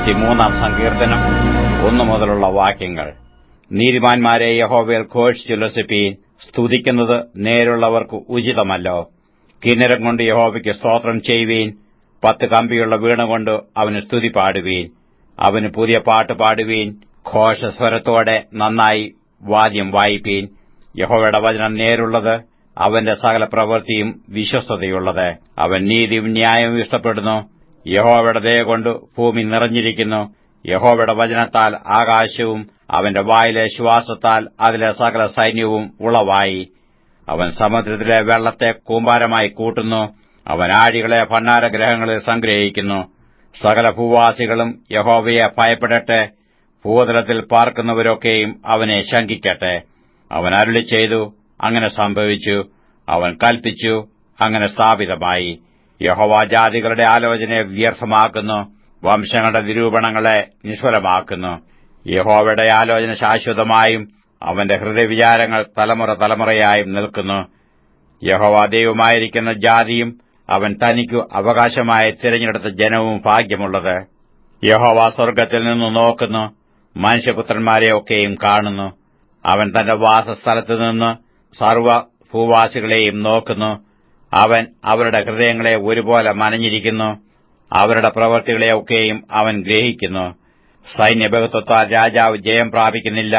53 സങ്കീർത്തനം 1 മുതലുള്ള വാക്യങ്ങൾ. നീതിമാന്മാരെ യഹോവയിൽ ഘോഷിച്ചുല്ലസിപ്പീൻ. സ്തുതിക്കുന്നത് നേരുള്ളവർക്ക് ഉചിതമല്ലോ. കിന്നരം കൊണ്ട് യഹോവയ്ക്ക് സ്തോത്രം ചെയ്യുവീൻ. 10 കമ്പിയുള്ള വീണകൊണ്ട് അവന് സ്തുതി പാടുവീൻ. അവന് പുതിയ പാട്ട് പാടുവീൻ. ഘോഷസ്വരത്തോടെ നന്നായി വാദ്യം വായിപ്പീൻ. യഹോവയുടെ വചനം നേരുള്ളത്, അവന്റെ സകല പ്രവൃത്തിയും വിശ്വസ്തതയുള്ളത്. അവൻ നീതിയും ന്യായവും ഇഷ്ടപ്പെടുന്നു. യഹോവയുടെ ദയകൊണ്ട് ഭൂമി നിറഞ്ഞിരിക്കുന്നു. യഹോവയുടെ വചനത്താൽ ആകാശവും അവന്റെ വായിലെ ശ്വാസത്താൽ അതിലെ സകല സൈന്യവും ഉളവായി. അവൻ സമുദ്രത്തിലെ വെള്ളത്തെ കൂമ്പാരമായി കൂട്ടുന്നു. അവൻ ആഴികളെ ഭണ്ഡാരഗ്രഹങ്ങളിൽ സംഗ്രഹിക്കുന്നു. സകല ഭൂവാസികളും യഹോവയെ ഭയപ്പെടട്ടെ. ഭൂതലത്തിൽ പാർക്കുന്നവരൊക്കെയും അവനെ ശങ്കിക്കട്ടെ. അവൻ അരുളിച്ചെയ്തു, അങ്ങനെ സംഭവിച്ചു. അവൻ കൽപ്പിച്ചു, അങ്ങനെ സ്ഥാപിതമായി. യഹോവ ജാതികളുടെ ആലോചനയെ വ്യർത്ഥമാക്കുന്നു. വംശങ്ങളുടെ നിരൂപണങ്ങളെ നിഷ്ഫലമാക്കുന്നു. യഹോവയുടെ ആലോചന ശാശ്വതമായും അവന്റെ ഹൃദയവിചാരങ്ങൾ തലമുറ തലമുറയായും നിൽക്കുന്നു. യഹോവ ദൈവമായിരിക്കുന്ന ജാതിയും അവൻ തനിക്കു അവകാശമായി തിരഞ്ഞെടുത്ത ജനവും ഭാഗ്യമുള്ളത്. യഹോവ സ്വർഗ്ഗത്തിൽ നിന്ന് നോക്കുന്നു, മനുഷ്യപുത്രന്മാരെയൊക്കെയും കാണുന്നു. അവൻ തന്റെ വാസസ്ഥലത്തുനിന്ന് സർവ്വഭൂവാസികളെയും നോക്കുന്നു. അവൻ അവരുടെ ഹൃദയങ്ങളെ ഒരുപോലെ മനഞ്ഞിരിക്കുന്നു. അവരുടെ പ്രവൃത്തികളെയൊക്കെയും അവൻ ഗ്രഹിക്കുന്നു. സൈന്യബഹുത്വത്താൽ രാജാവ് ജയം പ്രാപിക്കുന്നില്ല.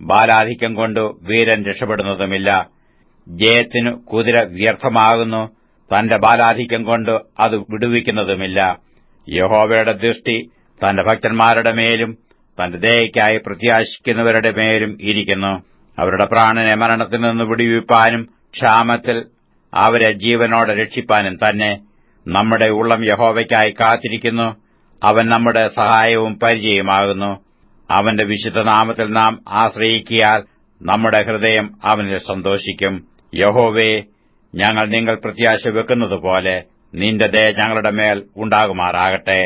ബാലാധിക്യം കൊണ്ട് വീരൻ രക്ഷപ്പെടുന്നതുമില്ല. ജയത്തിനു കുതിര വ്യർത്ഥമാകുന്നു. തന്റെ ബാലാധിക്യം കൊണ്ട് അത് വിടുവിക്കുന്നതുമില്ല. യഹോവയുടെ ദൃഷ്ടി തന്റെ ഭക്തന്മാരുടെ മേലും തന്റെ ദയയ്ക്കായി പ്രത്യാശിക്കുന്നവരുടെ മേലും ഇരിക്കുന്നു. അവരുടെ പ്രാണനെ മരണത്തിൽ നിന്ന് വിടുവിപ്പാനും ക്ഷാമത്തിൽ അവരെ ജീവനോടെ രക്ഷിപ്പാനും തന്നെ. നമ്മുടെ ഉള്ളം യഹോവയ്ക്കായി കാത്തിരിക്കുന്നു. അവൻ നമ്മുടെ സഹായവും പരിചയമാകുന്നു. അവന്റെ വിശുദ്ധനാമത്തിൽ നാം ആശ്രയിക്കിയാൽ നമ്മുടെ ഹൃദയം അവനിൽ സന്തോഷിക്കും. യഹോവേ, ഞങ്ങൾ നിങ്ങൾ പ്രത്യാശ വെക്കുന്നതുപോലെ നിന്റെ ദയ ഞങ്ങളുടെ മേൽ ഉണ്ടാകുമാറാകട്ടെ.